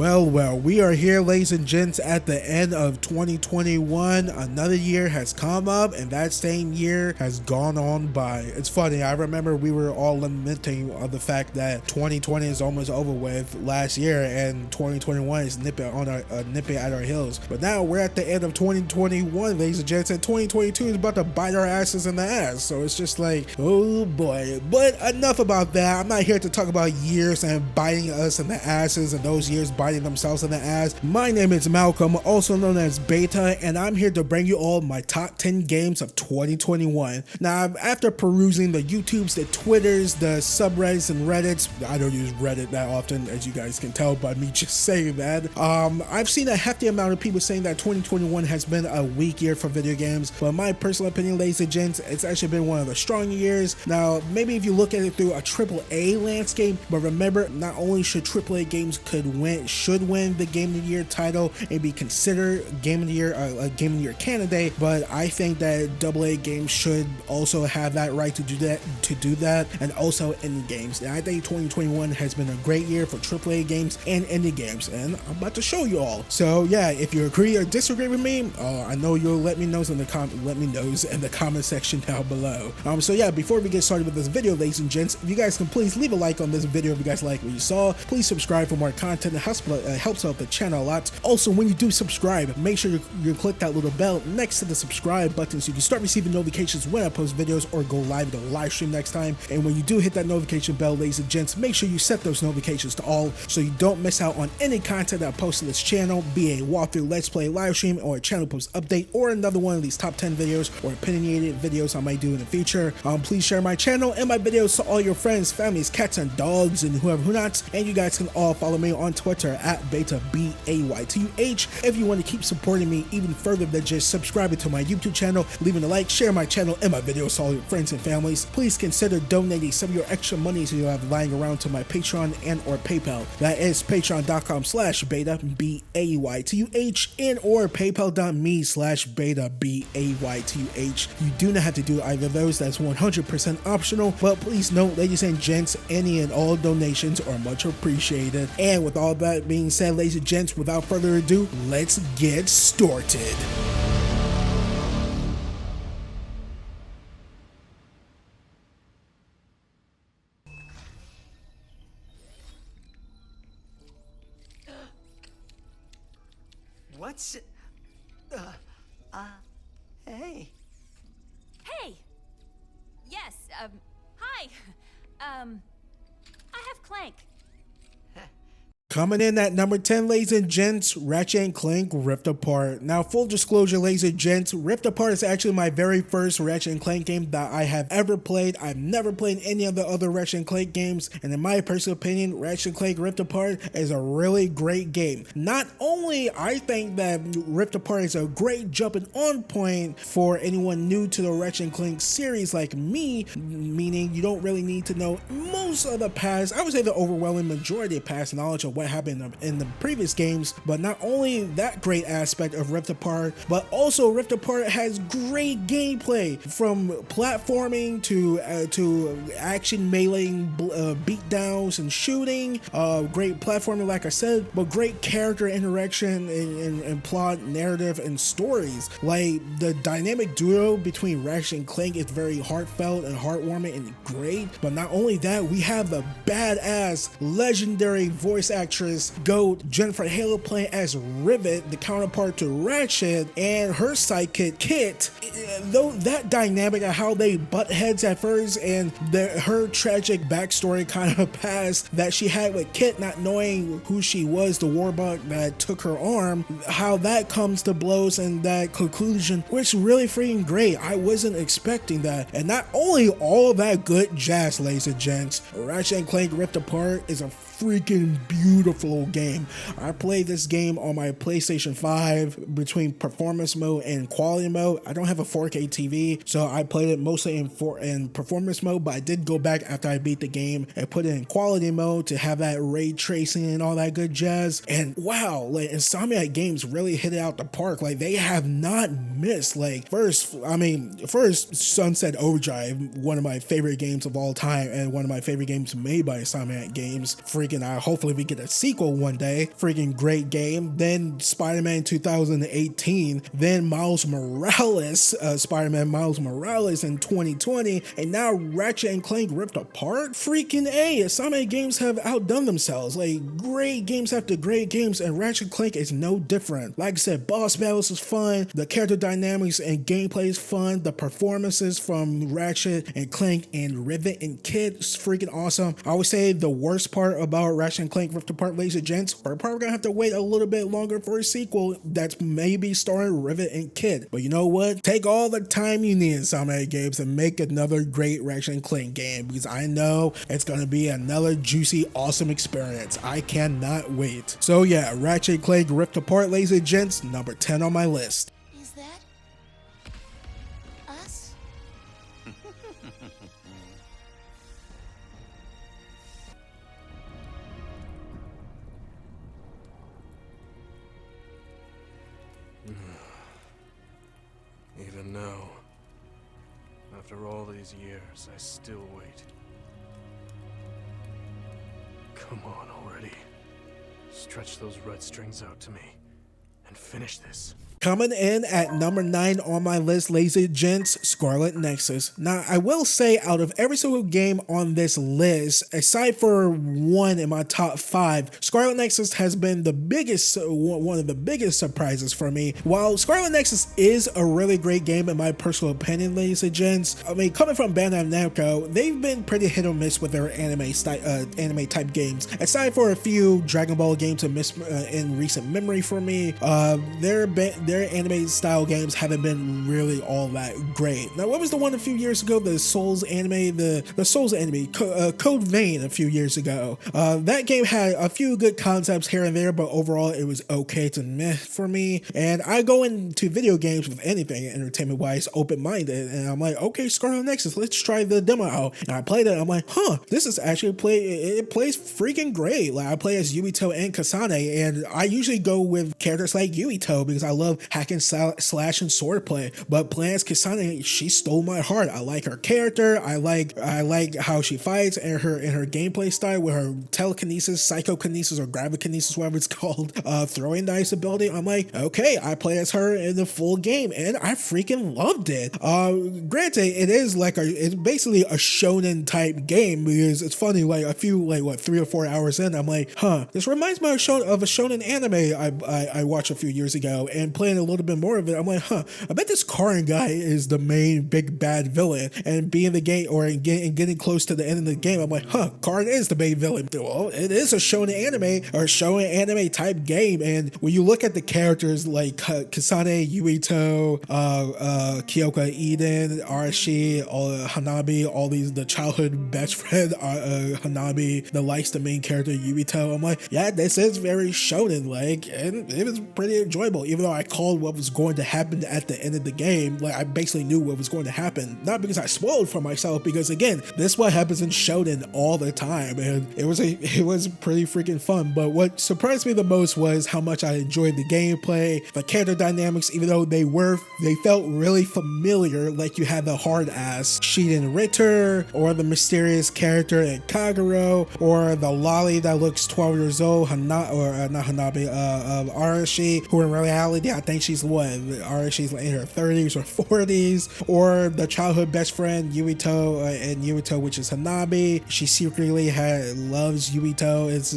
Well, we are here, ladies and gents, at the end of 2021. Another year has come up, and that same year has gone on by. It's funny, I remember we were all lamenting on the fact that 2020 is almost over with last year, and 2021 is nipping at our heels. But now we're at the end of 2021, ladies and gents, and 2022 is about to bite our asses in the ass. So it's just like, oh boy. But enough about that. I'm not here to talk about years and biting us in the asses and those years biting themselves in the ass. My name is Malcolm, also known as Baytuh, and I'm here to bring you all my top 10 games of 2021. Now, after perusing the YouTubes, the Twitters, the subreddits and Reddits, I don't use Reddit that often, as you guys can tell by me just saying that, I've seen a hefty amount of people saying that 2021 has been a weak year for video games, but in my personal opinion, ladies and gents, it's actually been one of the strong years. Now, maybe if you look at it through a AAA landscape, but remember, not only should AAA games should win the Game of the Year title and be considered Game of the Year, a Game of the Year candidate, but I think that AA games should also have that right to do that, and also indie games. And I think 2021 has been a great year for AAA games and indie games, and I'm about to show you all. So yeah, if you agree or disagree with me, I know you'll let me know in the comment section down below. So yeah, before we get started with this video, ladies and gents, if you guys can please leave a like on this video if you guys like what you saw. Please subscribe for more content. It helps out the channel a lot. Also, when you do subscribe, make sure you click that little bell next to the subscribe button so you can start receiving notifications when I post videos or go live in a live stream next time. And when you do hit that notification bell, ladies and gents, make sure you set those notifications to all so you don't miss out on any content that I post on this channel, be a walkthrough, let's play, live stream, or a channel post update, or another one of these top 10 videos or opinionated videos I might do in the future. Please share my channel and my videos to all your friends, families, cats, and dogs, and who not. And you guys can all follow me on Twitter at Baytuh, Baytuh. If you want to keep supporting me even further than just subscribing to my YouTube channel, leaving a like, share my channel and my videos to all your friends and families, please consider donating some of your extra money you have lying around to my Patreon and or PayPal. That is patreon.com/Baytuh, Baytuh, and or paypal.me/Baytuh, Baytuh. You do not have to do either of those. That's 100% optional, but please note, ladies and gents, any and all donations are much appreciated. And with all that being said, ladies and gents, without further ado, let's get started. What's... hey. Hey! Yes, hi. I have Clank. Coming in at number 10, ladies and gents, Ratchet & Clank Rift Apart. Now, full disclosure, ladies and gents, Rift Apart is actually my very first Ratchet & Clank game that I have ever played. I've never played any of the other Ratchet & Clank games, and in my personal opinion, Ratchet & Clank Rift Apart is a really great game. Not only I think that Rift Apart is a great jumping on point for anyone new to the Ratchet & Clank series like me, meaning you don't really need to know most of the past, I would say the overwhelming majority of past knowledge of what happened in the previous games. But not only that great aspect of Rift Apart, but also Rift Apart has great gameplay, from platforming to action meleeing, beatdowns and shooting, great platforming like I said, but great character interaction and plot, narrative, and stories. Like, the dynamic duo between Ratchet and Clank is very heartfelt and heartwarming and great. But not only that, we have the badass legendary voice actress GOAT Jennifer Hale playing as Rivet, the counterpart to Ratchet, and her sidekick Kit. Though that dynamic of how they butt heads at first, and her tragic backstory kind of past that she had with Kit not knowing who she was, the warbug that took her arm, how that comes to blows and that conclusion, which really freaking great. I wasn't expecting that. And not only all that good jazz, ladies and gents, Ratchet & Clank Rift Apart is a freaking beautiful game. I played this game on my PlayStation 5 between performance mode and quality mode. I don't have a 4K TV, so I played it mostly in performance mode, but I did go back after I beat the game and put it in quality mode to have that ray tracing and all that good jazz. And wow, like, Insomniac Games really hit it out the park. Like, they have not missed. Like, first Sunset Overdrive, one of my favorite games of all time and one of my favorite games made by Insomniac Games, freaking freaking, hopefully we get a sequel one day. Freaking great game. Then Spider-Man 2018. Then Miles Morales, Spider-Man Miles Morales in 2020. And now Ratchet and Clank Rift Apart. Freaking A. So many games have outdone themselves. Like great games after great games, and Ratchet and Clank is no different. Like I said, boss battles is fun. The character dynamics and gameplay is fun. The performances from Ratchet and Clank and Rivet and Kid is freaking awesome. I would say the worst part about Ratchet and Clank Rift Apart, ladies and gents, we're probably gonna have to wait a little bit longer for a sequel that's maybe starring Rivet and Kid. But you know what? Take all the time you need in so many games and make another great Ratchet and Clank game, because I know it's gonna be another juicy, awesome experience. I cannot wait. So yeah, Ratchet and Clank Rift Apart, ladies and gents, number 10 on my list. Is that us? Even now, after all these years, I still wait. Come on already. Stretch those red strings out to me and finish this. Coming in at number 9 on my list, ladies and gents, Scarlet Nexus. Now, I will say, out of every single game on this list, aside for one in my top 5, Scarlet Nexus has been the biggest, one of the biggest surprises for me. While Scarlet Nexus is a really great game in my personal opinion, ladies and gents, I mean, coming from Bandai Namco, they've been pretty hit or miss with their anime type games. Aside for a few Dragon Ball games in recent memory for me, their anime style games haven't been really all that great. Now, what was the one a few years ago? The Souls anime, the Souls anime, Code Vein a few years ago. That game had a few good concepts here and there, but overall it was okay to meh for me. And I go into video games with anything entertainment wise open-minded, and I'm like, okay, Scarlet Nexus, let's try the demo out. And I played it, I'm like, this is actually it plays freaking great. Like, I play as Yubito and Kasane, and I usually go with characters like Yubito because I love hack and slash and swordplay. But playing as Kasane, she stole my heart. I like her character. I like how she fights and her gameplay style with her telekinesis, psychokinesis, or gravikinesis, whatever it's called, throwing dice ability. I'm like, okay, I play as her in the full game, and I freaking loved it. Granted, it's basically a shonen type game, because it's funny, like a few 3 or 4 hours in, I'm like, this reminds me of a shonen anime I watched a few years ago, and playing a little bit more of it, I'm like, I bet this Karin guy is the main big bad villain. And being the game, or getting close to the end of the game, I'm like, Karin is the main villain. Well, it is a shonen anime or shonen anime type game, and when you look at the characters like Kasane, Yuito, Kyoka, Eden, Arashi, Hanabi, all these, the childhood best friend Hanabi, the likes the main character Yuito, I'm like, yeah, this is very shonen like, and it was pretty enjoyable. Even though I called what was going to happen at the end of the game, like I basically knew what was going to happen, not because I spoiled for myself, because again, this is what happens in shonen all the time, and it was pretty freaking fun. But what surprised me the most was how much I enjoyed the gameplay, the character dynamics, even though they felt really familiar. Like you had the hard ass Shiden Ritter, or the mysterious character in Kagero, or the lolly that looks 12 years old, Arashi, who in reality I think she's Arashi's in her 30s or 40s, or the childhood best friend Yuito, and Yuito, which is Hanabi. She secretly loves Yuito. It's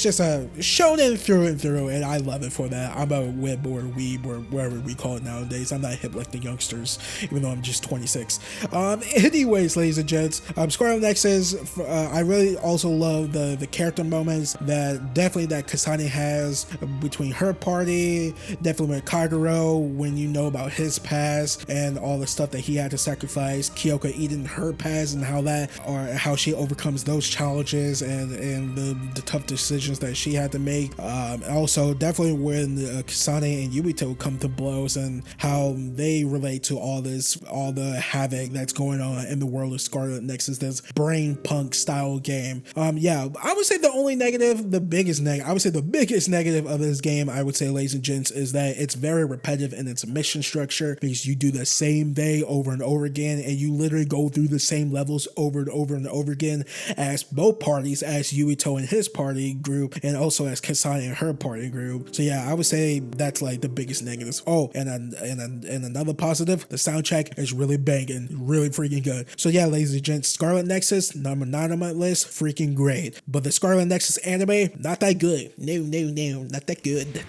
just a shonen through and through, and I love it for that. I'm a web or weeb or whatever we call it nowadays. I'm not hip like the youngsters, even though I'm just 26. Anyways, ladies and gents, Scarlet Nexus, I really also love the character moments that Kasane has between her party, definitely with Kagero, when you know about his past and all the stuff that he had to sacrifice, Kyoka Eden, her past, and how she overcomes those challenges and the tough decisions that she had to make. Also, definitely when Kasane and Yubito come to blows, and how they relate to all the havoc that's going on in the world of Scarlet Nexus, this brain punk style game. Yeah, I would say the biggest negative of this game, I would say, ladies and gents, is that it's very repetitive in its mission structure because you do the same day over and over again, and you literally go through the same levels over and over and over again as both parties, as Yuito and his party group, and also as Kasane and her party group. So yeah, I would say that's like the biggest negatives. Oh, and another positive, the soundtrack is really banging, really freaking good. So yeah, ladies and gents, Scarlet Nexus, number 9 on my list, freaking great. But the Scarlet Nexus anime, not that good. No, not that good.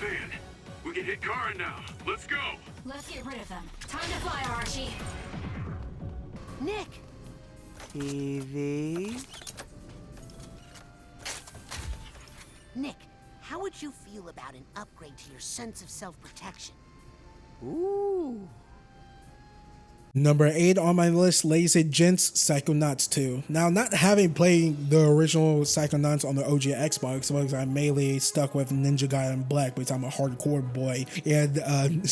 Man, we can hit Karen now. Let's go. Let's get rid of them. Time to fly, Archie. Nick. Evie? Nick, how would you feel about an upgrade to your sense of self-protection? Ooh. Number 8 on my list, ladies and gents, Psychonauts 2. Now, not having played the original Psychonauts on the OG Xbox, because I mainly stuck with Ninja Gaiden Black because I'm a hardcore boy, and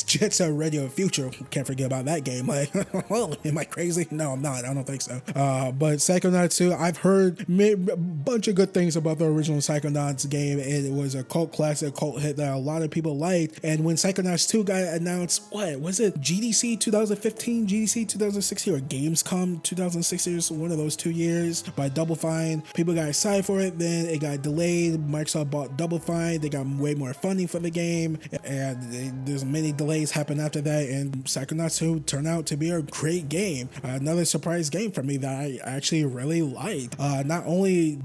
Jet Set Radio Future, can't forget about that game. Like, am I crazy? No, I'm not. I don't think so. But Psychonauts 2, I've heard a bunch of good things about the original Psychonauts game. It was a cult classic, cult hit that a lot of people liked. And when Psychonauts 2 got announced, what was it? GDC 2015, GDC 2016, or Gamescom 2016, one of those 2 years by Double Fine. People got excited for it, then it got delayed. Microsoft bought Double Fine, they got way more funding for the game, and there's many delays happened after that, and Psychonauts 2 turned out to be a great game. Another surprise game for me that I actually really liked. Not only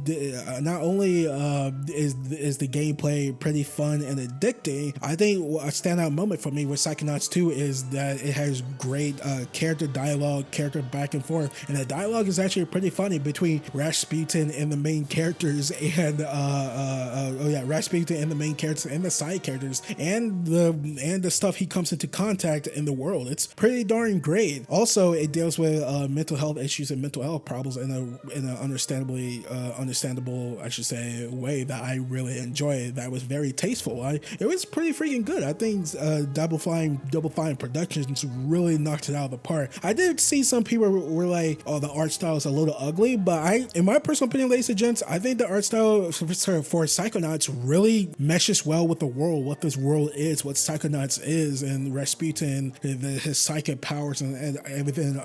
is the gameplay pretty fun and addicting, I think a standout moment for me with Psychonauts 2 is that it has great character dialogue, character back and forth, and the dialogue is actually pretty funny between Rasputin and the main characters, and Rasputin and the main characters and the side characters, and the stuff he comes into contact in the world. It's pretty darn great. Also, it deals with mental health issues and mental health problems in an understandable, I should say, way that I really enjoy. That was very tasteful. It was pretty freaking good. I think Double Fine Productions really knocked it out of the park. I did see some people were like, oh, the art style is a little ugly, but in my personal opinion, ladies and gents, I think the art style for Psychonauts really meshes well with the world, what this world is, what Psychonauts is, and Rasputin, his psychic powers, and everything,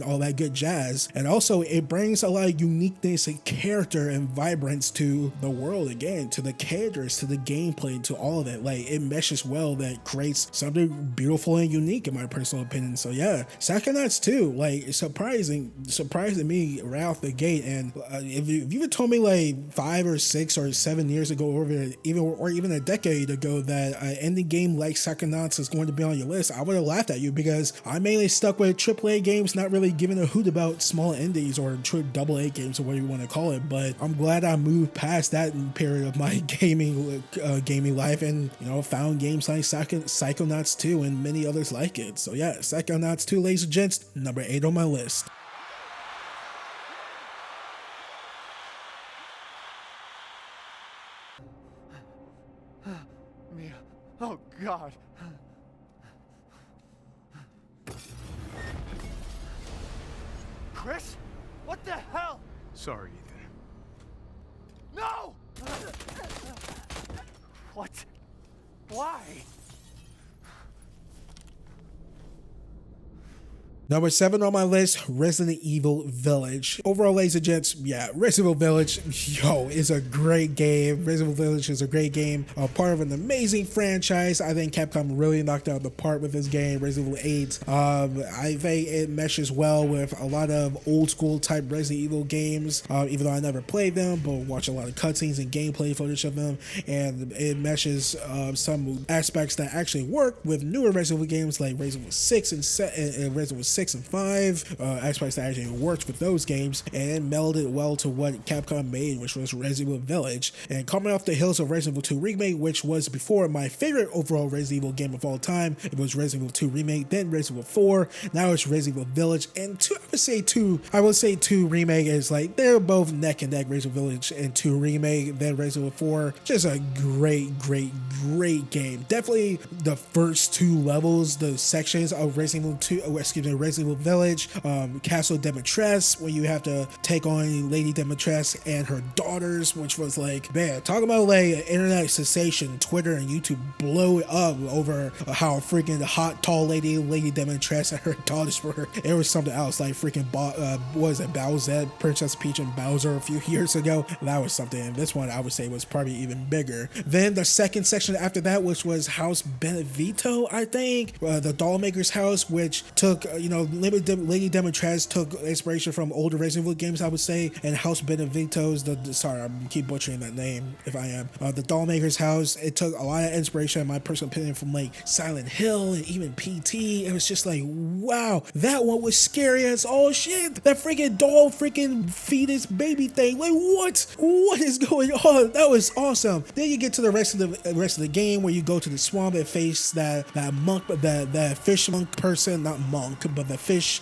all that good jazz. And also, it brings a lot of uniqueness and character and vibrance to the world again, to the characters, to the gameplay, to all of it. Like, it meshes well, that creates something beautiful and unique in my personal opinion. So yeah, Psychonauts 2, like, surprising me right off the gate. And if you had told me like 5 or 6 or 7 years ago, or even a decade ago, that an indie game like Psychonauts is going to be on your list, I would have laughed at you, because I mainly stuck with AAA games, not really giving a hoot about small indies or AA games, or whatever you want to call it. But I'm glad I moved past that period of my gaming life, and found games like Psychonauts 2 and many others like it. So yeah, Psychonauts 2, ladies and gents, number 8 on my list. Mia. Oh, God. Chris? What the hell? Sorry, Ethan. No! What? Why? Number 7 on my list, Resident Evil Village. Overall, ladies and gents, yeah, Resident Evil Village, is a great game. Resident Evil Village is a great game, a part of an amazing franchise. I think Capcom really knocked out the park with this game, Resident Evil 8. I think it meshes well with a lot of old school type Resident Evil games, even though I never played them, but watch a lot of cutscenes and gameplay footage of them, and it meshes some aspects that actually work with newer Resident Evil games like Resident Evil 6 and Resident Evil 6 and 5, aspects that actually worked with those games, and melded well to what Capcom made, which was Resident Evil Village. And coming off the heels of Resident Evil 2 Remake, which was before my favorite overall Resident Evil game of all time, it was Resident Evil 2 Remake, then Resident Evil 4, now it's Resident Evil Village, and I would say 2 Remake is like, they're both neck and neck, Resident Evil Village and 2 Remake, then Resident Evil 4, just a great game. Definitely the first 2 levels, the sections of Resident Evil Resident Evil Village, Castle Demetress, where you have to take on Lady Demetress and her daughters, which was like, man, talk about like an internet sensation. Twitter and YouTube blow it up over how freaking hot, tall Lady Demetress and her daughters were. It was something else, like freaking, what was it, Bowser, Princess Peach and Bowser a few years ago. That was something. And this one, I would say, was probably even bigger. Then the second section after that, which was House Benevito, I think, the doll maker's house, which took, Lady Demetress took inspiration from older Resident Evil games, I would say, and House Benevito's, sorry, I keep butchering that name if I am, the doll maker's house, it took a lot of inspiration, in my personal opinion, from like Silent Hill and even PT. It was just like, wow, that one was scary as all shit. That freaking doll freaking fetus baby thing, like what is going on? That was awesome. Then you get to the rest of the game, where you go to the swamp and face that monk, that fish monk person, not monk, but the fish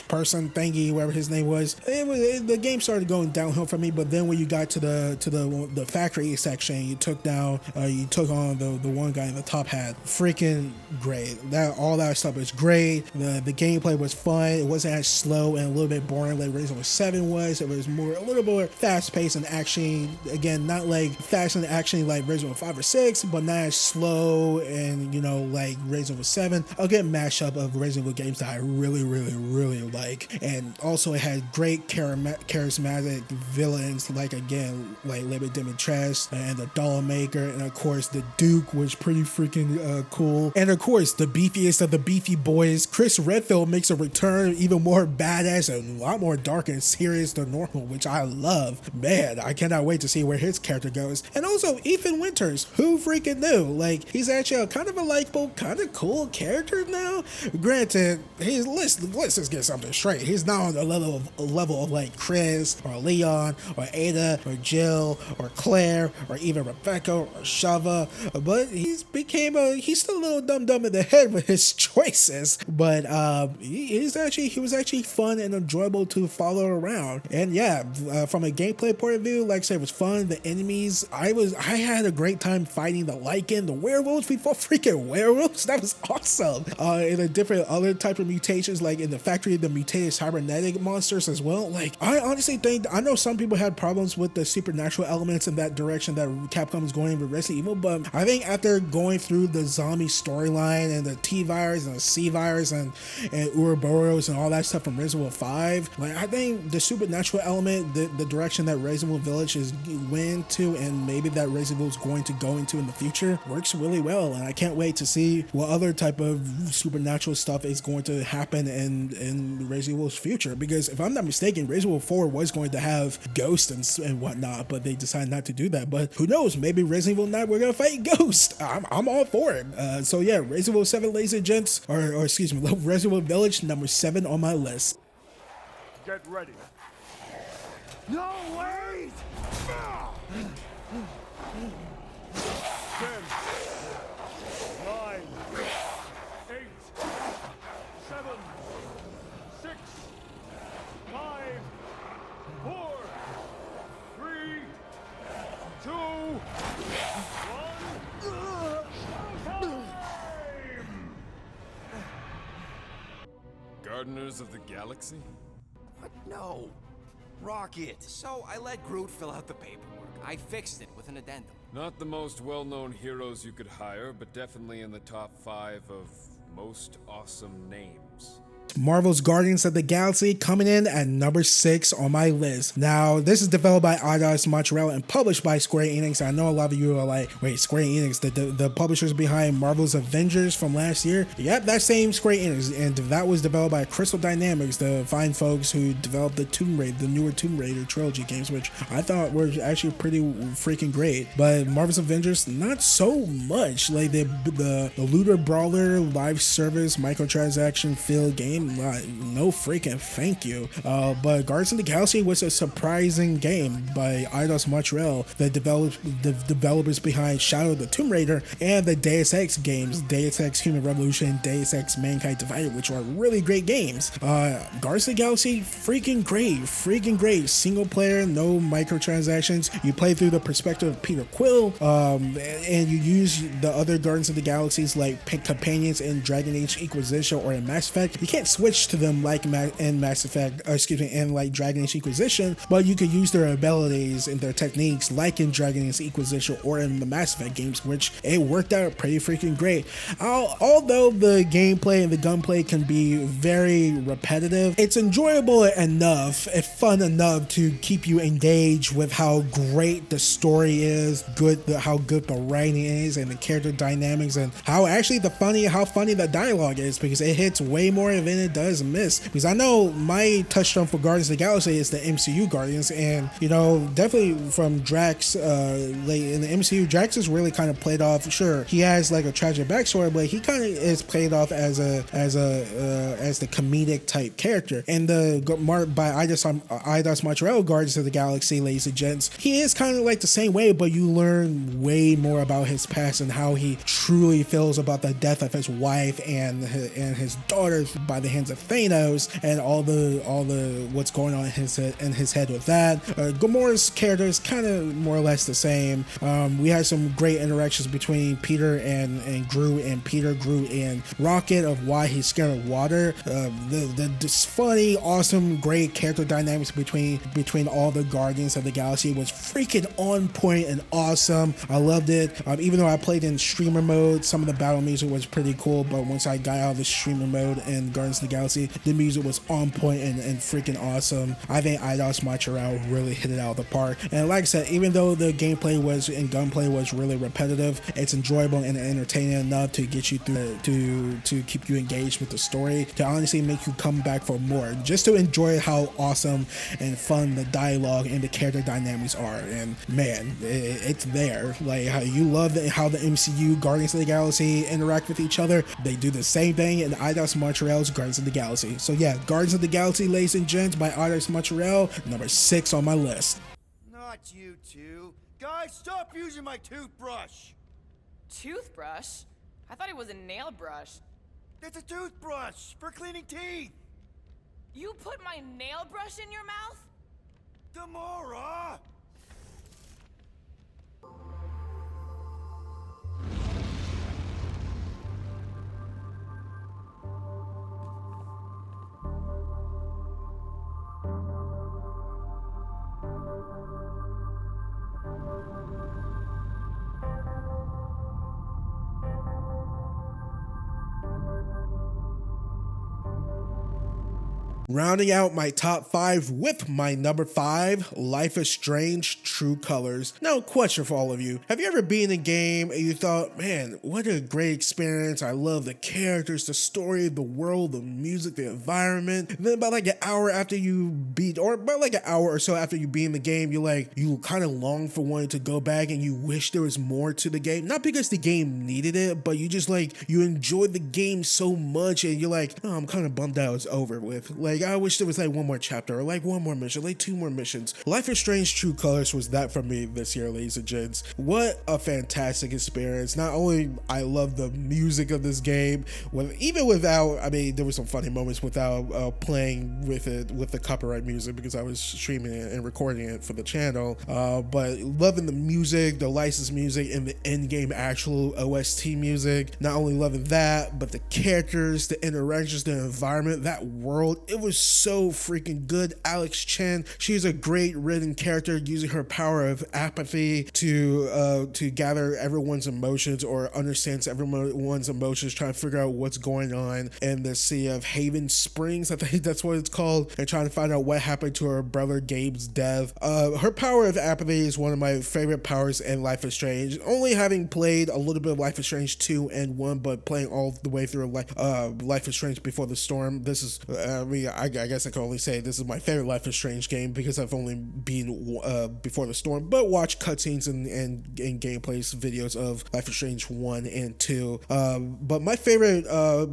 person thingy, whatever his name was. The game started going downhill for me. But then when you got to the factory section, you took on the one guy in the top hat. Freaking great. All that stuff was great. The gameplay was fun. It wasn't as slow and a little bit boring like Resident Evil 7 was. It was a little more fast paced and action. Again, not like fast and action like Resident Evil 5 or 6, but not as slow and like Resident Evil 7. A good mashup of Resident Evil games that I really, really, really like. And also it had great charismatic villains, like again, like Lady Dimitrescu and the doll maker, and of course the Duke was pretty freaking cool. And of course the beefiest of the beefy boys, Chris Redfield, makes a return, even more badass and a lot more dark and serious than normal, which I love. Man, I cannot wait to see where his character goes. And also Ethan Winters, who freaking knew? Like, he's actually a kind of a likable, kind of cool character now. Granted, let's just get something straight. He's not on the level of like Chris or Leon or Ada or Jill or Claire or even Rebecca or Shava, but he's still a little dumb in the head with his choices. But he was actually fun and enjoyable to follow around. And yeah, from a gameplay point of view, like I said, it was fun. The enemies, I had a great time fighting the Lycan, the werewolves. We fought freaking werewolves. That was awesome. And the different other type of mutations, like in the factory, the mutated cybernetic monsters as well. Like, I honestly think, I know some people had problems with the supernatural elements in that direction that Capcom is going with Resident Evil, but I think after going through the zombie storyline and the T virus and the C virus and Ouroboros and all that stuff from Resident Evil 5, like, I think the supernatural element, the direction that Resident Evil Village is went to, and maybe that Resident Evil is going to go into in the future, works really well. And I can't wait to see what other type of supernatural stuff is going to happen in Resident Evil's future, because if I'm not mistaken, Resident Evil 4 was going to have ghosts and whatnot, but they decided not to do that. But who knows, maybe Resident Evil 9 we're gonna fight ghosts. I'm all for it. So yeah, Resident Evil 7, ladies and gents, or excuse me, Resident Evil Village, number 7 on my list. Get ready. No, wait! 10, 9, 8, 7, 6, 5, 4, 3, 2, 1. Gardeners of the Galaxy? What? No. Rocket. So I let Groot fill out the paperwork. I fixed it with an addendum. Not the most well-known heroes you could hire, but definitely in the top 5 of most awesome names. Marvel's Guardians of the Galaxy coming in at number 6 on my list. Now, this is developed by Eidos Montreal and published by Square Enix. I know a lot of you are like, wait, Square Enix, the publishers behind Marvel's Avengers from last year? Yep, that same Square Enix, and that was developed by Crystal Dynamics, the fine folks who developed the newer Tomb Raider trilogy games, which I thought were actually pretty freaking great. But Marvel's Avengers, not so much. Like the looter brawler live service microtransaction filled game, no freaking thank you. But Guardians of the Galaxy was a surprising game by Eidos Montreal, the developers behind Shadow of the Tomb Raider and the Deus Ex games, Deus Ex Human Revolution, Deus Ex Mankind Divided, which are really great games. Guardians of the Galaxy, freaking great. Single player, no microtransactions. You play through the perspective of Peter Quill, and you use the other Guardians of the Galaxies like companions in Dragon Age Inquisition or in Mass Effect. You can't switch to them like in Mass Effect, and like Dragon Age Inquisition, but you could use their abilities and their techniques like in Dragon Age Inquisition or in the Mass Effect games, which it worked out pretty freaking great. Although the gameplay and the gunplay can be very repetitive, it's enjoyable enough, fun enough to keep you engaged with how great the story is, how good the writing is, and the character dynamics, and how funny the dialogue is, because it hits way more than it does miss. Because I know my touchstone for Guardians of the Galaxy is the MCU Guardians, and definitely from Drax, like in the MCU, Drax is really kind of played off. Sure, he has like a tragic backstory, but he kind of is played off as the comedic type character. And by Eidos Montreal Guardians of the Galaxy, ladies and gents, he is kind of like the same way, but you learn way more about his past and how he truly feels about the death of his wife and his daughter by the hands of Thanos, and all the what's going on in his head with that. Gamora's character is kind of more or less the same. We had some great interactions between Peter and Groot, and Peter, Groot, and Rocket, of why he's scared of water. This funny, awesome, great character dynamics between all the Guardians of the Galaxy was freaking on point and awesome. I loved it. Even though I played in streamer mode, some of the battle music was pretty cool, but once I got out of the streamer mode in Guardians of the Galaxy, the music was on point and freaking awesome. I think Eidos Montreal really hit it out of the park. And like I said, even though the gameplay and gunplay was really repetitive, it's enjoyable and entertaining enough to get you through, to keep you engaged with the story, to honestly make you come back for more, just to enjoy how awesome and fun the dialogue and the character dynamics are. And man, it's there. Like how you love how the MCU Guardians of the Galaxy interact with each other, they do the same thing in Eidos Montreal's Guardians of the Galaxy. So yeah, Guardians of the Galaxy, ladies and gents, by Eidos Montreal, number 6 on my list. Not you two. Guys, stop using my toothbrush. Toothbrush? I thought it was a nail brush. It's a toothbrush for cleaning teeth. You put my nail brush in your mouth? Gamora! Rounding out my top 5 with my number 5, Life is Strange True Colors. Now, question for all of you. Have you ever been in a game and you thought, man, what a great experience. I love the characters, the story, the world, the music, the environment. And then about like an hour after you beat, or about like an hour or so after you beat in the game, you kind of long for wanting to go back and you wish there was more to the game. Not because the game needed it, but you just you enjoyed the game so much and you're like, oh, I'm kind of bummed out it's over with. Like, I wish there was like one more chapter or like one more mission, like 2 more missions. Life is Strange True Colors was that for me this year, ladies and gents. What a fantastic experience. Not only I love the music of this game, even without, I mean, there were some funny moments without playing with it with the copyright music because I was streaming it and recording it for the channel, but loving the music, the licensed music, and the in-game actual OST music. Not only loving that, but the characters, the interactions, the environment, that world, it was so freaking good. Alex Chen, she's a great written character, using her power of apathy to gather everyone's emotions, or understands everyone's emotions, trying to figure out what's going on in the sea of Haven Springs, I think that's what it's called, and trying to find out what happened to her brother Gabe's death. Her power of apathy is one of my favorite powers in Life is Strange. Only having played a little bit of Life is Strange 2 and 1, but playing all the way through Life is Strange Before the Storm, this is, I guess I can only say this is my favorite Life is Strange game because I've only been Before the Storm, but watch cutscenes and gameplays videos of Life is Strange 1 and 2. But my favorite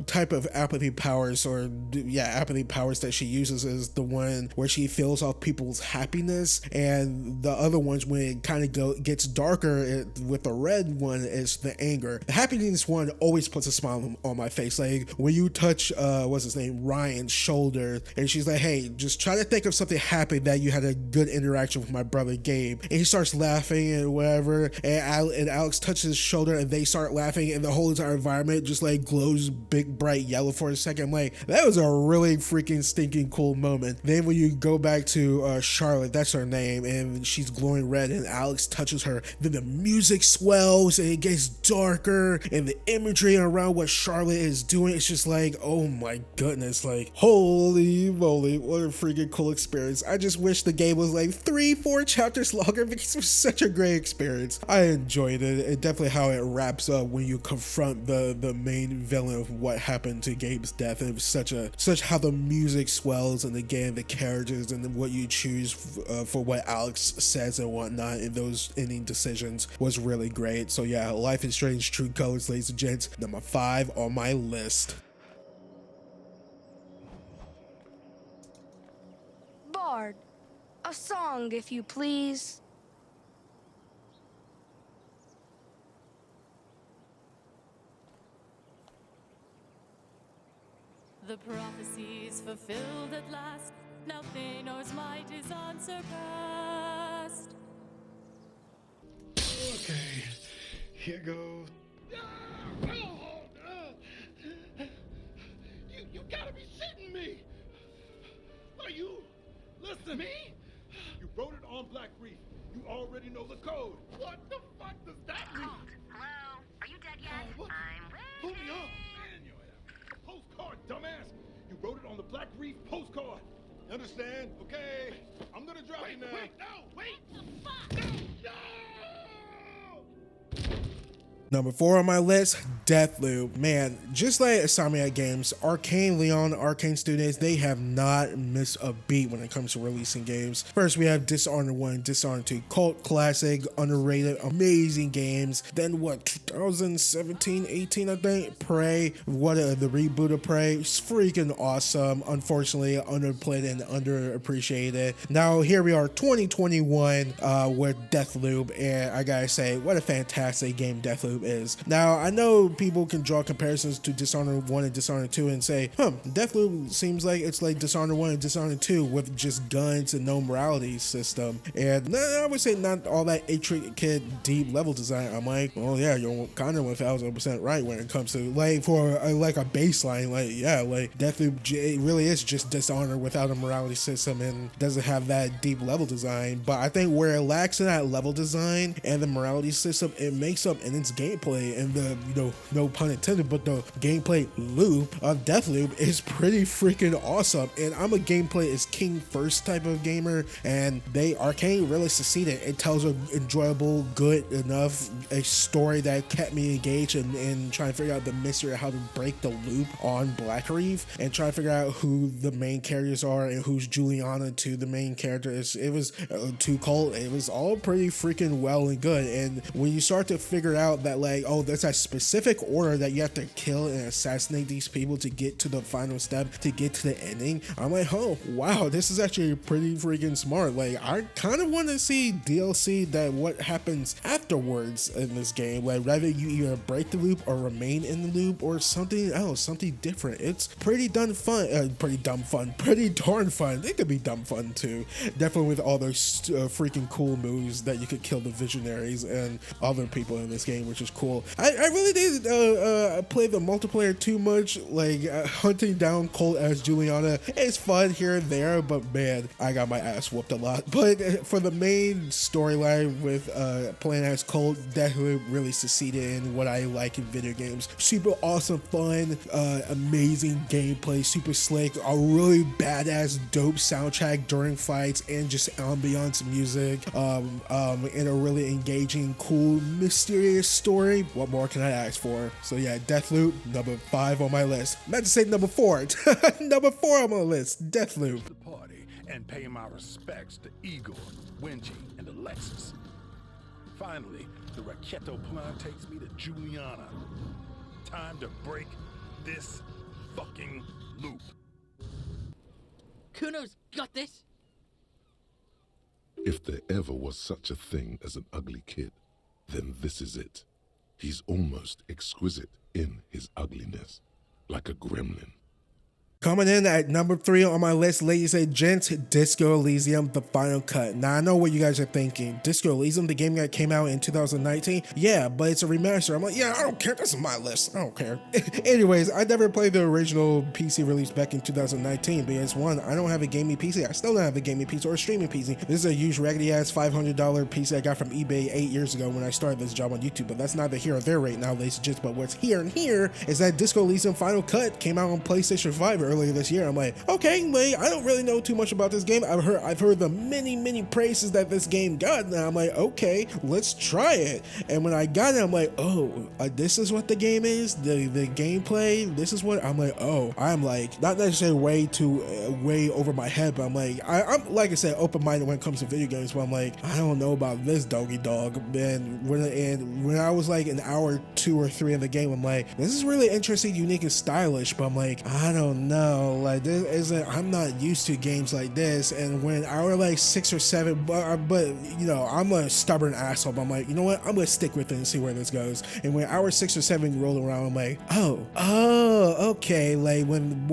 type of apathy powers, apathy powers that she uses, is the one where she feels off people's happiness, and the other ones, when it kind of gets darker, with the red one, is the anger. The happiness one always puts a smile on my face. Like when you touch what's his name, Ryan's shoulder, shoulder, and she's like, hey, just try to think of something happy that you had a good interaction with my brother Gabe. And he starts laughing and whatever, and Alex touches his shoulder and they start laughing, and the whole entire environment just like glows big bright yellow for a second. I'm like, that was a really freaking stinking cool moment. Then when you go back to Charlotte, that's her name, and she's glowing red and Alex touches her, then the music swells and it gets darker, and the imagery around what Charlotte is doing, it's just like, oh my goodness, like holy moly, what a freaking cool experience. I just wish the game was like 3-4 chapters longer because it was such a great experience. I enjoyed it. It definitely how it wraps up when you confront the main villain of what happened to Gabe's death, and it was such how the music swells, and again the characters and what you choose for what Alex says and whatnot in those ending decisions was really great. So yeah, Life is Strange True Colors, ladies and gents, number 5 on my list. Bard, a song if you please. The prophecy's fulfilled at last. Now Thanor's might is unsurpassed. Okay, here goes. You gotta be shitting me! Are you? Listen to me? You wrote it on Black Reef. You already know the code. What the fuck does that mean? Hello? Are you dead yet? I'm ready. Pull me up! Man, you're a postcard, dumbass! You wrote it on the Black Reef postcard. You understand? Okay. I'm gonna drop you now. Wait, no! Wait! What the fuck? No! Number 4 on my list, Deathloop. Man, just like Insomniac Games, Arcane Leon, Arcane Studios, they have not missed a beat when it comes to releasing games. First, we have Dishonored 1, Dishonored 2, cult classic, underrated, amazing games. Then what, 2017, 18, I think? Prey, the reboot of Prey, it's freaking awesome. Unfortunately, underplayed and underappreciated. Now, here we are, 2021, with Deathloop, and I gotta say, what a fantastic game Deathloop is. Now, I know people can draw comparisons to Dishonored 1 and Dishonored 2 and say, Deathloop seems like it's like Dishonored 1 and Dishonored 2 with just guns and no morality system. And I would say not all that intricate, deep level design. I'm like, oh yeah, you're kind of 1000% right when it comes to like for like a baseline. Like yeah, like Deathloop it really is just Dishonored without a morality system and doesn't have that deep level design. But I think where it lacks in that level design and the morality system, it makes up in its gameplay, and the no pun intended, but the gameplay loop of Deathloop is pretty freaking awesome. And I'm a gameplay is king first type of gamer, and Arcane really succeeded. It tells an enjoyable, good enough a story that kept me engaged and trying to figure out the mystery of how to break the loop on Black Reef and try to figure out who the main characters are and who's Juliana to the main character. It was to Colt. It was all pretty freaking well and good. And when you start to figure out that like, oh, there's a specific order that you have to kill and assassinate these people to get to the final step, to get to the ending, I'm like, oh wow, this is actually pretty freaking smart. Like I kind of want to see DLC that what happens afterwards in this game, like whether you either break the loop or remain in the loop or something else, something different. It's pretty darn fun. Pretty darn fun. It could be dumb fun too. Definitely with all those freaking cool moves that you could kill the visionaries and other people in this game, which is cool. I really did play the multiplayer too much, like hunting down Colt as Juliana. It's fun here and there, but man, I got my ass whooped a lot. But for the main storyline with playing as Colt, Deathloop really succeeded in what I like in video games. Super awesome fun, amazing gameplay, super slick, a really badass dope soundtrack during fights, and just ambiance music, and a really engaging, cool, mysterious story. What more can I ask for? So yeah, Deathloop, number 5 on my list. I meant to say number 4. Number 4 on my list, Deathloop. The party and pay my respects to Igor, Wenji, and Alexis. Finally, the Raketo plan takes me to Juliana. Time to break this fucking loop. Kuno's got this. If there ever was such a thing as an ugly kid, then this is it. He's almost exquisite in his ugliness, like a gremlin. Coming in at number 3 on my list, ladies and gents, Disco Elysium, the final cut. Now, I know what you guys are thinking. Disco Elysium, the game that came out in 2019? Yeah, but it's a remaster. I'm like, yeah, I don't care. This is my list. I don't care. Anyways, I never played the original PC release back in 2019 because, one, I don't have a gaming PC. I still don't have a gaming PC or a streaming PC. This is a huge raggedy-ass $500 PC I got from eBay 8 years ago when I started this job on YouTube, but that's neither here or there right now, ladies and gents. But what's here and here is that Disco Elysium Final Cut came out on PlayStation 5 earlier this year. I'm like, okay, wait, I don't really know too much about this game. I've heard the many praises that this game got, and I'm like, okay, let's try it. And when I got it, I'm like, oh, this is what the game is. The gameplay. This is what I'm like. Oh, I'm like not necessarily way over my head, but I'm like, I'm like I said, open-minded when it comes to video games. But I'm like, I don't know about this doggy dog. And when I was like an hour 2 or 3 in the game, I'm like, this is really interesting, unique, and stylish. But I'm like, I don't know. Like, this isn't, I'm not used to games like this. And when hour like 6 or 7, but you know, I'm a stubborn asshole, but I'm like, you know what, I'm gonna stick with it and see where this goes. And when hour 6 or 7 rolled around, I'm like, oh, okay. Like using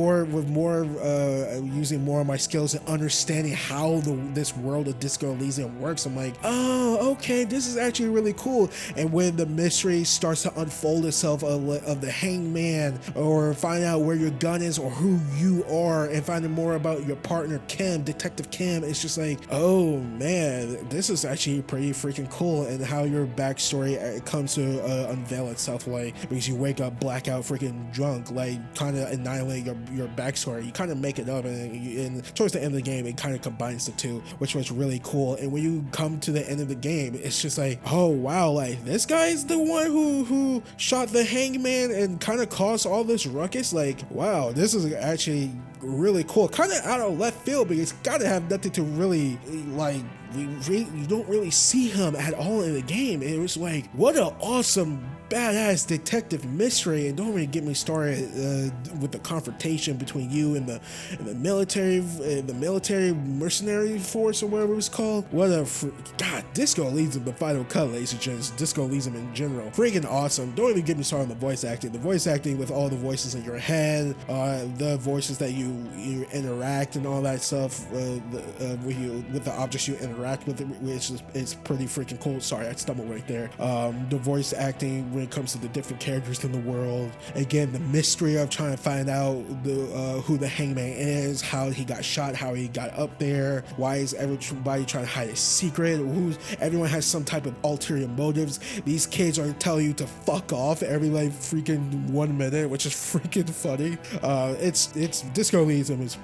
more of my skills and understanding how this world of Disco Elysium works, I'm like, oh, okay, this is actually really cool. And when the mystery starts to unfold itself of the hangman, or find out where your gun is or who you are, and finding more about your partner Kim, Detective Kim, it's just like, oh man, this is actually pretty freaking cool. And how your backstory comes to unveil itself, like, because you wake up blackout freaking drunk, like kind of annihilate your backstory. You kind of make it up, and towards the end of the game it kind of combines the two, which was really cool. And when you come to the end of the game, it's just like, oh wow, like this guy's the one who shot the hangman and kind of caused all this ruckus. Like, wow, this is actually really cool. Kind of out of left field, but it's got to have nothing to really, like, you don't really see him at all in the game. It was like, what an awesome badass detective mystery. And don't really get me started with the confrontation between you and the military mercenary force, or whatever it was called. What a God, Disco Elysium, the final cut, ladies and gents. Disco Elysium in general, freaking awesome. Don't even get me started on the voice acting. The voice acting with all the voices in your head, the voices that you interact and all that stuff, with the objects you interact with, which is pretty freaking cool. Sorry, I stumbled right there. The voice acting when it comes to the different characters in the world. Again, the mystery of trying to find out who the hangman is, how he got shot, how he got up there, why is everybody trying to hide a secret, everyone has some type of ulterior motives. These kids are telling you to fuck off every like freaking 1 minute, which is freaking funny. It's Disco Elysium is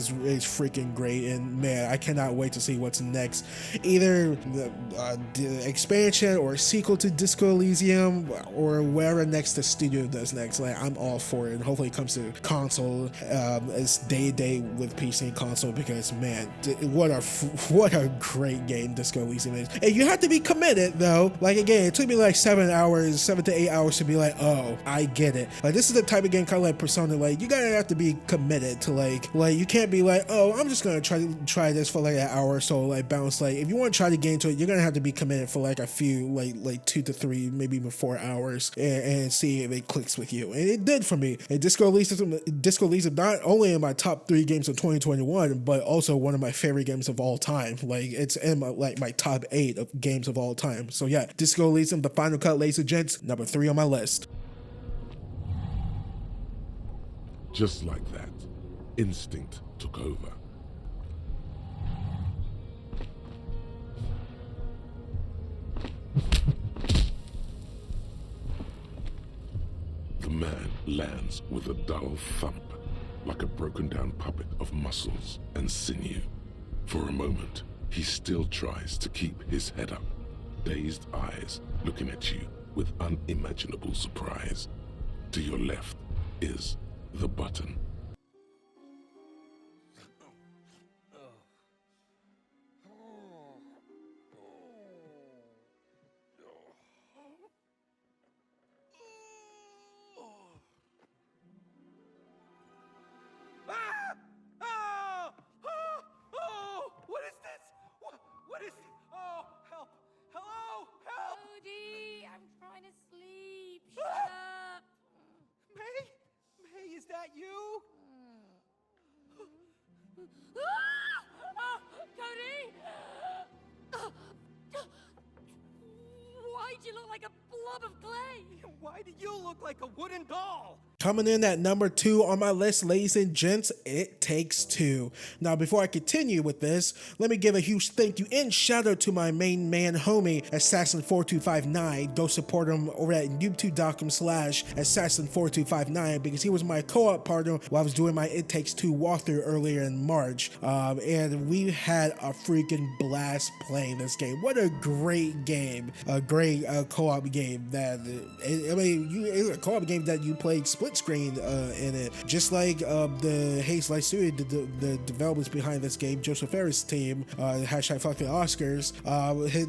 freaking great, and man, I cannot wait to see what's next. Either the expansion or a sequel to Disco Elysium, or whatever next the studio does next. Like, I'm all for it, and hopefully it comes to console. It's day with PC and console, because man, what a great game Disco Elysium is. And you have to be committed though. Like, again, it took me like 7 to 8 hours to be like, oh, I get it. Like, this is the type of game, kind of like Persona, like you gotta have to be committed to like you can't be like, oh, I'm just gonna try this for like an hour or so, like bounce. Like, if you want to try to get into it, you're gonna have to be committed for like a few, like 2 to 3, maybe even 4 hours, and see if it clicks with you. And it did for me. And Disco Elysium not only in my top 3 games of 2021, but also one of my favorite games of all time. Like, it's in my top 8 of games of all time. So yeah, Disco Elysium, the final cut, ladies and gents, number 3 on my list. Just like that, instinct took over. The man lands with a dull thump, like a broken down puppet of muscles and sinew. For a moment, he still tries to keep his head up, dazed eyes looking at you with unimaginable surprise. To your left is the button. What is it? Oh, help! Hello! Help! Cody, I'm trying to sleep. Shut up. May? May, is that you? made you look like a blob of clay? Why do you look like a wooden doll? Coming in at number 2 on my list, ladies and gents, It Takes Two. Now, before I continue with this, let me give a huge thank you and shout out to my main man homie, Assassin4259. Go support him over at youtube.com/Assassin4259 because he was my co-op partner while I was doing my It Takes Two walkthrough earlier in March. And we had a freaking blast playing this game. What a great game. A great co-op game that, it's a co-op game that you played split screen in it, just like the Haze Light Studio, the developers behind this game, Joseph Ferris' team, #fuck the Oscars,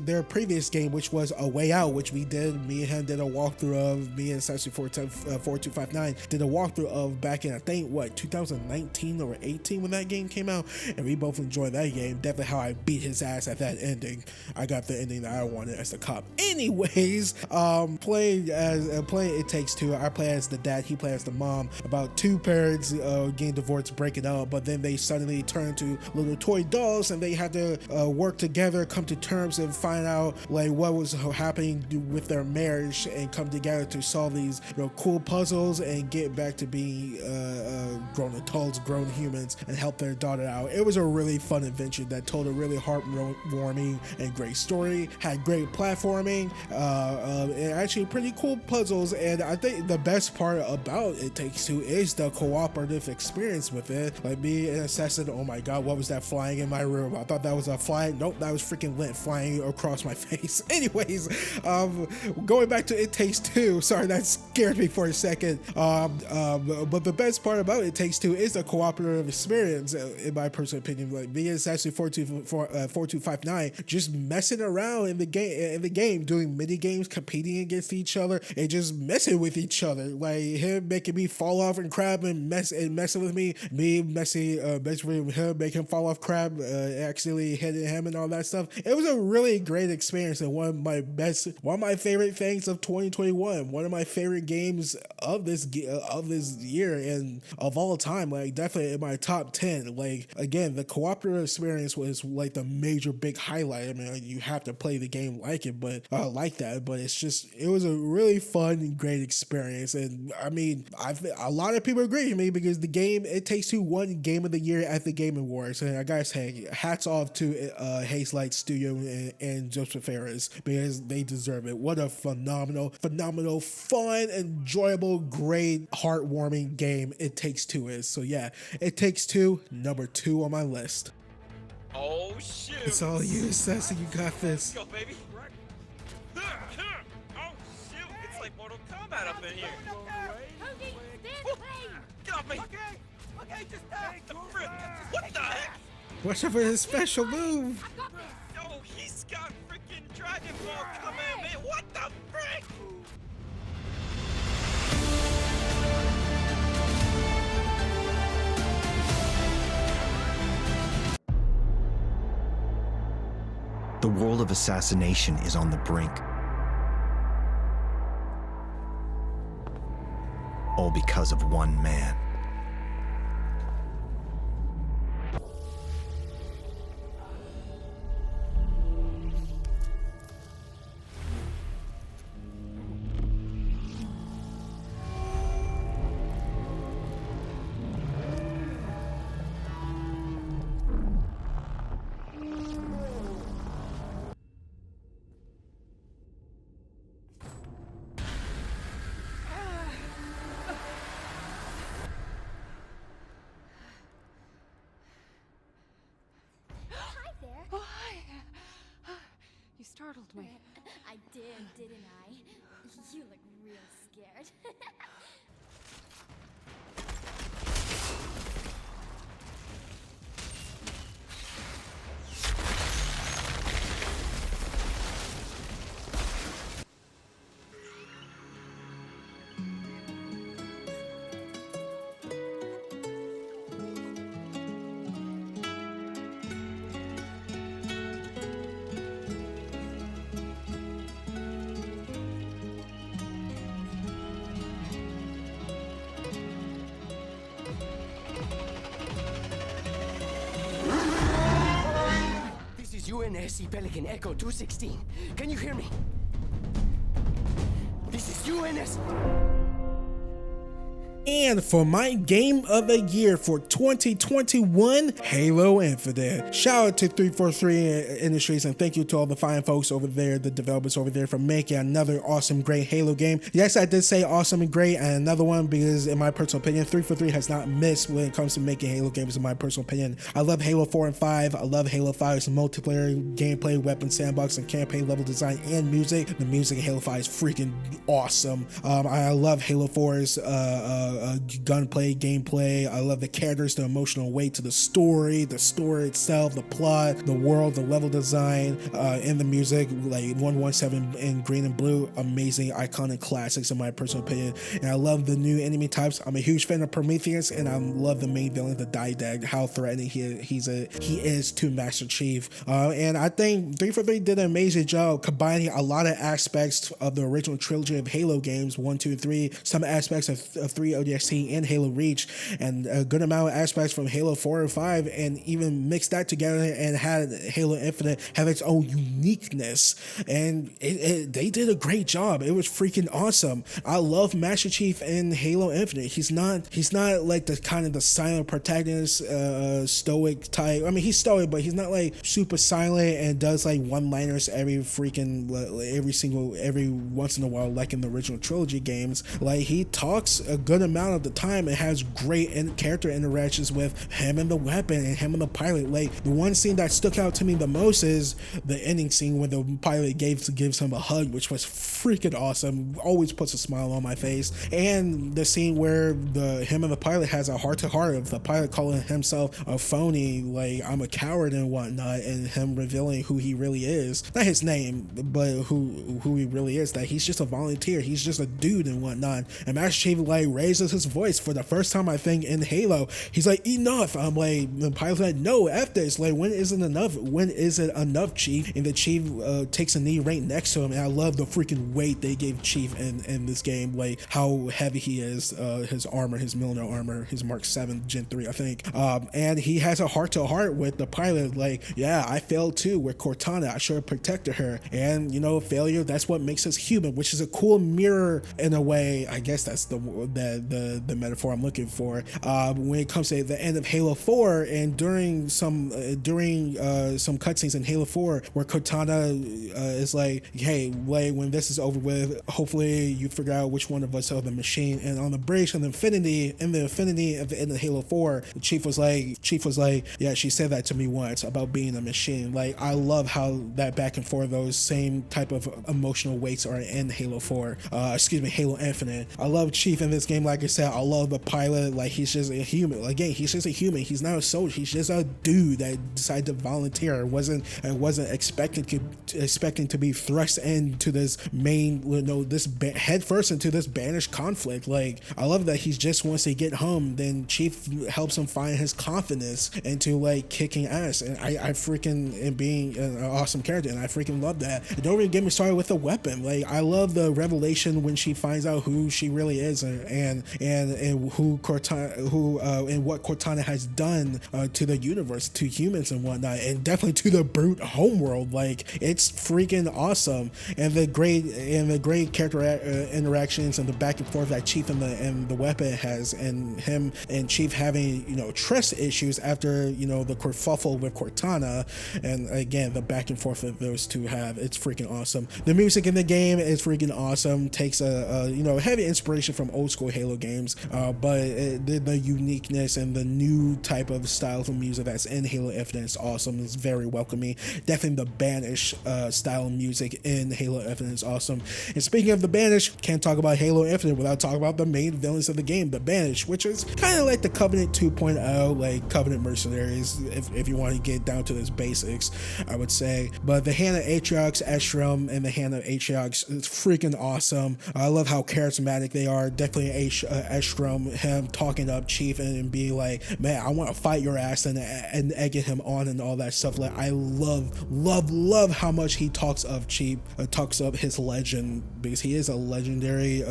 their previous game, which was A Way Out, which me and him did a walkthrough of, me and Assassin4259 did a walkthrough of back in, I think, 2019 or 18 when that game came out, and we both enjoyed that game. Definitely how I beat his ass at that ending. I got the ending that I wanted as the cop. Anyways, playing It Takes Two, I play as the dad, he plays as the mom, about two parents getting divorced, breaking up, but then they suddenly turn into little toy dolls and they had to work together, come to terms and find out like what was happening with their marriage and come together to solve these cool puzzles and get back to being grown adults, grown humans, and help their daughter out. It was a really fun adventure that told a really heartwarming and great story, had great platforming, and actually pretty cool puzzles. And I think the best part about It Takes Two is the cooperative experience with it. Like me and Assassin, oh my god, what was that flying in my room? I thought that was a fly. Nope, that was freaking lint flying across my face. Anyways, going back to It Takes Two, sorry, that scared me for a second. But the best part about It Takes Two is the cooperative experience, in my personal opinion. Like me and Assassin 4259 just messing around in the game, doing mini games, competing against each other, and just messing with each other. Like him making me fall off and crab and messing with me messing with him, making him fall off crab, accidentally hitting him and all that stuff. It was a really great experience and one of my favorite things of 2021. One of my favorite games of this year and of all time. Like definitely in my top 10. Like again, the cooperative experience was like the major big highlight. I mean, you have to play the game like it, but like that. But it was a really fun and great experience. And I mean, a lot of people agree with me because the game It Takes Two won Game of the Year at the Game Awards, and I gotta say, hats off to Haze Light Studio and Joseph Ferris because they deserve it. What a phenomenal, fun, enjoyable, great, heartwarming game It Takes Two is. So yeah, It Takes Two, number 2 on my list. Oh shoot! It's all you, Sassy. You got this. Let's go, baby. Oh shoot! It's like Mortal Kombat up in here. Get off me! Okay, just the frick! What the heck? Watch out for his special move. Oh, he's got freaking Dragon Ball coming, man! What the frick? The world of assassination is on the brink. All because of one man. You startled me. I did, didn't I? You look real scared. UNSC Pelican Echo 216. Can you hear me? you in this? And for my game of the year for 2021, Halo Infinite. Shout out to 343 Industries, and thank you to all the fine folks over there, the developers over there, for making another awesome, great Halo game. Yes, I did say awesome and great, and another one because, in my personal opinion, 343 has not missed when it comes to making Halo games, in my personal opinion. I love Halo 4 and 5. I love Halo 5's multiplayer, gameplay, weapon sandbox, and campaign level design and music. The music in Halo 5 is freaking awesome. I love Halo 4's gunplay, gameplay. I love the characters, the emotional weight to the story itself, the plot, the world, the level design, and the music, like 117 in green and blue, amazing, iconic classics in my personal opinion. And I love the new enemy types. I'm a huge fan of Prometheus, and I love the main villain, the Didact, how threatening he is to Master Chief. And I think 343 did an amazing job combining a lot of aspects of the original trilogy of Halo games, 1, 2, 3, some aspects of 3 ODST and Halo Reach, and a good amount of aspects from Halo 4 and 5, and even mixed that together and had Halo Infinite have its own uniqueness. And they did a great job. It was freaking awesome. I love Master Chief in Halo Infinite. He's not like the kind of the silent protagonist, stoic type. I mean, he's stoic, but he's not like super silent and does like one-liners every once in a while, like in the original trilogy games. Like, he talks a good amount of the time and has great character interactions with him and the weapon and him and the pilot. Like, the one scene that stuck out to me the most is the ending scene where the pilot gives him a hug, which was freaking awesome. Always puts a smile on my face. And the scene where him and the pilot has a heart-to-heart of the pilot calling himself a phony, like, I'm a coward and whatnot, and him revealing who he really is. Not his name, but who he really is, that he's just a volunteer, he's just a dude and whatnot. And Master Chief like raises his voice for the first time, I think, in Halo. He's like, enough. I'm like, the pilot's like, no, F this. Like, when is it enough? When is it enough, Chief? And the Chief takes a knee right next to him, and I love the freaking weight they gave Chief in this game, like how heavy he is, his armor, his Milner armor, his Mark 7 Gen 3, I think. And he has a heart-to-heart with the pilot, like, yeah, I failed too with Cortana. I should have protected her. And, you know, failure, that's what makes us human, which is a cool mirror in a way. I guess that's the metaphor I'm looking for. When it comes to the end of Halo 4, and during some cutscenes in Halo 4 where Cortana is like, hey, wait, when this is over with, hopefully you figure out which one of us are the machine. And on the bridge of the Infinity, at the end of Halo 4, the Chief was like, yeah, she said that to me once about being a machine. Like, I love how that back and forth, those same type of emotional weights are in Halo 4. Halo Infinite. I love Chief in this game. Like I said, I love the pilot. Like, he's just a human. Again, he's just a human. He's not a soldier. He's just a dude that decided to volunteer. Wasn't expecting to be thrust into this head first into this banished conflict. Like, I love that he just wants to get home. Then Chief helps him find his confidence into like kicking ass, and I freaking, and being an awesome character, and I freaking love that. And don't even get me started with the weapon. Like, I love the revelation when she finds out who she really is, and who Cortana, and what Cortana has done to the universe, to humans and whatnot, and definitely to the brute homeworld. Like, it's freaking awesome. And the great character interactions and the back and forth that Chief and the weapon has, and him and Chief having, you know, trust issues after, you know, the kerfuffle with Cortana, and again, the back and forth that those two have, it's freaking awesome. The music in the game is freaking awesome. Takes a heavy inspiration from old school Halo games, but the uniqueness and the new type of style of music that's in Halo Infinite is awesome. It's very welcoming. Definitely the Banish style of music in Halo Infinite is awesome. And speaking of the Banish, can't talk about Halo Infinite without talking about the main villains of the game, the Banish, which is kind of like the Covenant 2.0, like Covenant mercenaries, if you want to get down to those basics, I would say. But the Hand of Atriox, Estrom, and the Hand of Atriox is freaking awesome. I love how charismatic they are. Definitely Estrom, him talking up Chief and being like, man, I want to fight your ass, and egging him on and all that stuff. Like, I love how much he talks of Chief, talks up his legend, because he is a legendary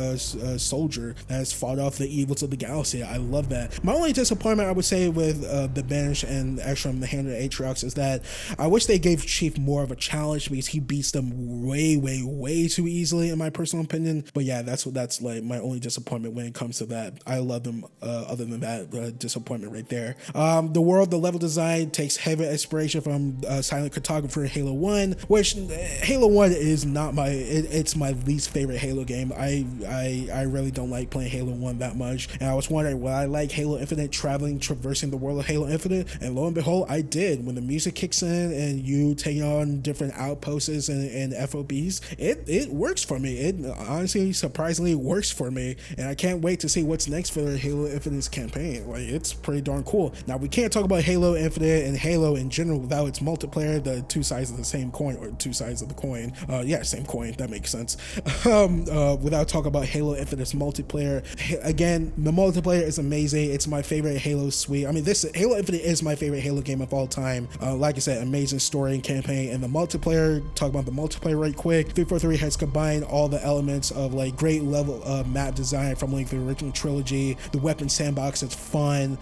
soldier that has fought off the evils of the galaxy. I love that. My only disappointment, I would say, with the Bench and Estrom, the Hand of Atriox, is that I wish they gave Chief more of a challenge, because he beats them way too easily, in my personal opinion. But yeah, that's like my only disappointment when it comes to that. I love them. Other than that, disappointment right there. The world, the level design takes heavy inspiration from Silent Cartographer Halo 1, which Halo 1 is not my. It's my least favorite Halo game. I really don't like playing Halo 1 that much, and I was wondering, will I like Halo Infinite, traversing the world of Halo Infinite? And lo and behold, I did. When the music kicks in and you take on different outposts and FOBs, it works for me. It honestly, surprisingly works for me, and I can't wait to see what's next for the Halo Infinite's campaign. Like, it's pretty darn cool. Now, we can't talk about Halo Infinite and Halo in general without its multiplayer, the two sides of the same coin, or two sides of the coin. Yeah, same coin. That makes sense. Without talking about Halo Infinite's multiplayer. Again, the multiplayer is amazing. It's my favorite Halo suite. I mean, this Halo Infinite is my favorite Halo game of all time. Like I said, amazing story and campaign, and the multiplayer. Talk about the multiplayer right quick. 343 has combined all the elements of like great level map design from like the original trilogy. The weapon sandbox is fun.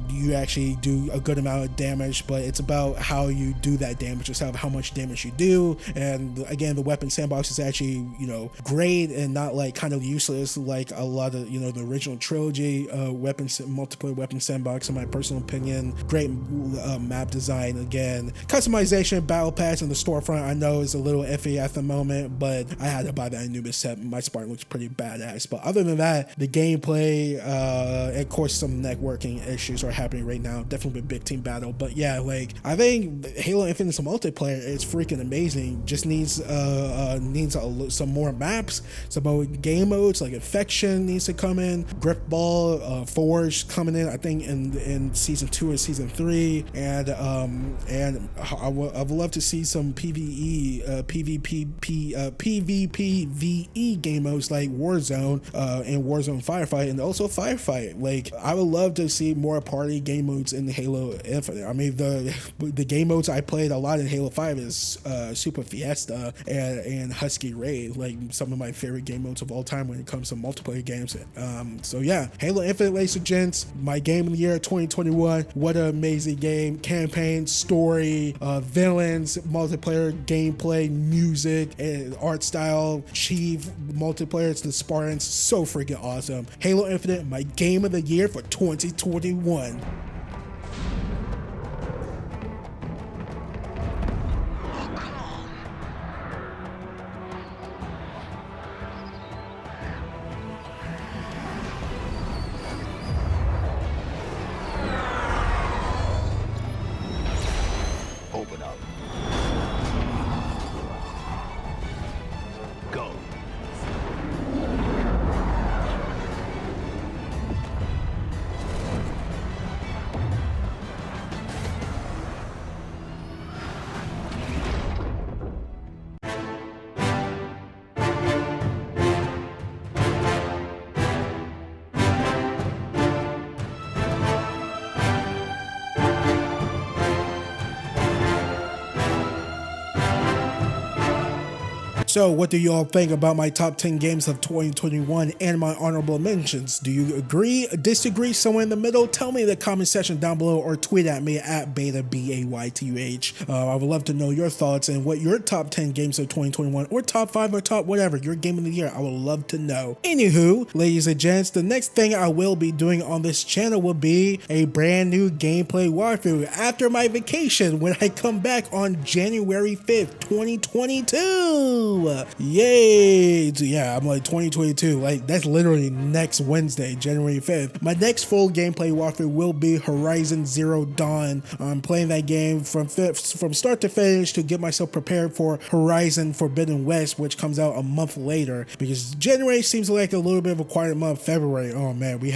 You actually do a good amount of damage, but it's about how you do that damage, just how much damage you do. And again, the weapon sandbox is actually, you know, great and not like kind of useless like a lot of, you know, the original trilogy multiplayer weapon sandbox, in my personal opinion. Great map design. Again, customization, battle pass, and the storefront I know is a little iffy at the moment, but I had to buy that Anubis set. My Spartan looks pretty badass. But other than that, the gameplay, of course, some networking issues are happening right now. Definitely a big team battle. But yeah, like, I think Halo Infinite's multiplayer is freaking amazing. Just needs some more maps, some more game modes, like Infection needs to come in, Grip Ball, Forge coming in, I think in season 2 or season 3, and I would love to see some PvE, PvP VE game modes like Warzone and Warzone Firefight, and also Firefight. Like, I would love to see more party game modes in Halo Infinite. I mean, the game modes I played a lot in Halo 5 is Super Fiesta and Husky Raid, like some of my favorite game modes of all time when it comes to multiplayer games. So yeah, Halo Infinite, ladies and gents, my game of the year 2021. What an amazing game. Campaign, story, villains, multiplayer, gameplay, music, and art style, Chief, multiplayer, it's the Spartans, so freaking awesome. Halo Infinite, my game of the year for 2021. Open up. Go. So what do you all think about my top 10 games of 2021 and my honorable mentions? Do you agree, disagree, somewhere in the middle? Tell me in the comment section down below, or tweet at me at BetaBAYTUH. I would love to know your thoughts and what your top 10 games of 2021, or top 5 or top whatever, your game of the year. I would love to know. Anywho, ladies and gents, the next thing I will be doing on this channel will be a brand new gameplay walkthrough after my vacation when I come back on January 5th, 2022. Yay! Yeah, I'm like 2022. Like, that's literally next Wednesday, January 5th. My next full gameplay walkthrough will be Horizon Zero Dawn. I'm playing that game from start to finish to get myself prepared for Horizon Forbidden West, which comes out a month later, because January seems like a little bit of a quiet month. February, oh man, we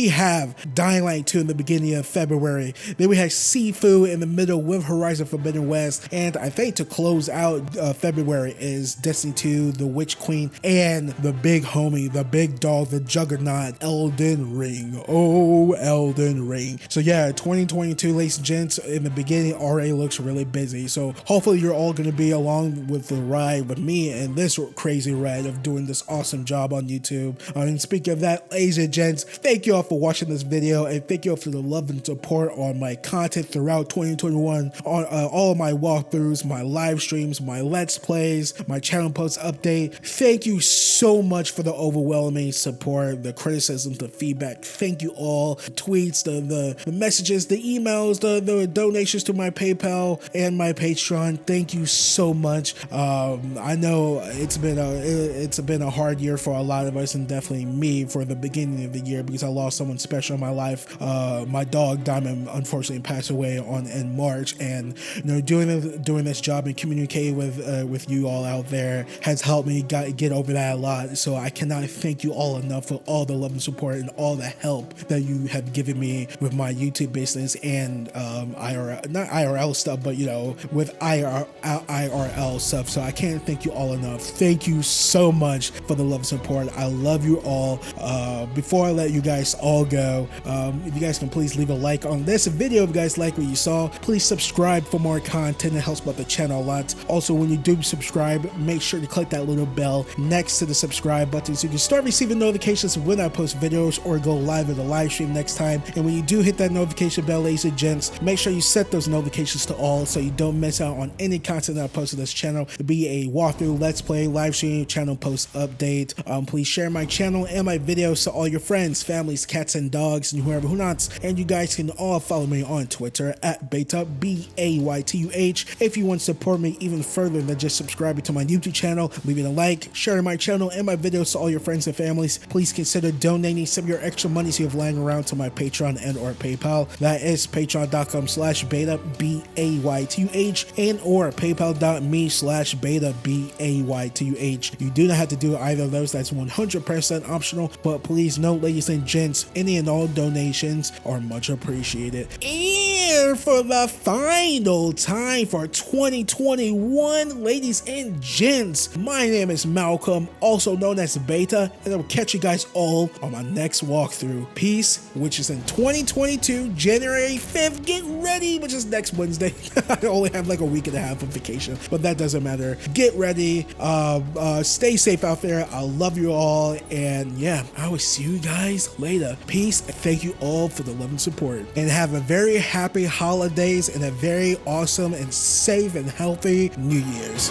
have Dying Light 2 in the beginning of February. Then we have Sifu in the middle with Horizon Forbidden West, and I think to close out February is Destiny 2, the Witch Queen, and the big homie, the big dog, the juggernaut, Elden Ring. Oh, Elden Ring. So yeah, 2022, ladies and gents, in the beginning already looks really busy. So hopefully you're all going to be along with the ride with me and this crazy ride of doing this awesome job on YouTube. And speaking of that, ladies and gents, thank you all for watching this video, and thank you all for the love and support on my content throughout 2021, on all of my walkthroughs, my live streams, my let's plays, my channel post update. Thank you so much for the overwhelming support, the criticism, the feedback. Thank you all. The tweets, the messages, the emails, the donations to my PayPal and my Patreon. Thank you so much. I know it's been a hard year for a lot of us, and definitely me for the beginning of the year, because I lost someone special in my life. My dog Diamond unfortunately passed away in March, and you know, doing this job and communicating with you all out there has helped me get over that a lot. So I cannot thank you all enough for all the love and support and all the help that you have given me with my YouTube business and not IRL stuff, but you know, with IRL stuff. So I can't thank you all enough. Thank you so much for the love and support. I love you all. Before I let you guys all go, if you guys can please leave a like on this video if you guys like what you saw. Please subscribe for more content. It helps out the channel a lot. Also, when you do subscribe, make sure to click that little bell next to the subscribe button so you can start receiving notifications when I post videos or go live in the live stream next time. And when you do hit that notification bell, ladies and gents, make sure you set those notifications to all so you don't miss out on any content that I post on this channel. It'll be a walkthrough, let's play, live stream, channel post update. Please share my channel and my videos to all your friends, families, cats and dogs, and whoever who nots. And you guys can all follow me on Twitter at Baytuh, Baytuh. If you want to support me even further than just subscribing to my YouTube channel, leaving a like, sharing my channel and my videos to all your friends and families, please consider donating some of your extra money you have lying around to my Patreon and or PayPal. That is patreon.com/Baytuh, Baytuh, and or paypal.me/Baytuh, Baytuh. You do not have to do either of those. That's 100% optional, but please note, ladies and gents, any and all donations are much appreciated. And for the final time for 2021, ladies and gents, my name is Malcolm, also known as Baytuh, and I will catch you guys all on my next walkthrough. Peace, which is in 2022, January 5th. Get ready, which is next Wednesday. I only have like a week and a half of vacation, but that doesn't matter. Get ready. Stay safe out there. I love you all, and yeah, I will see you guys later. Peace, and thank you all for the love and support, and have a very happy holidays and a very awesome and safe and healthy New Year's.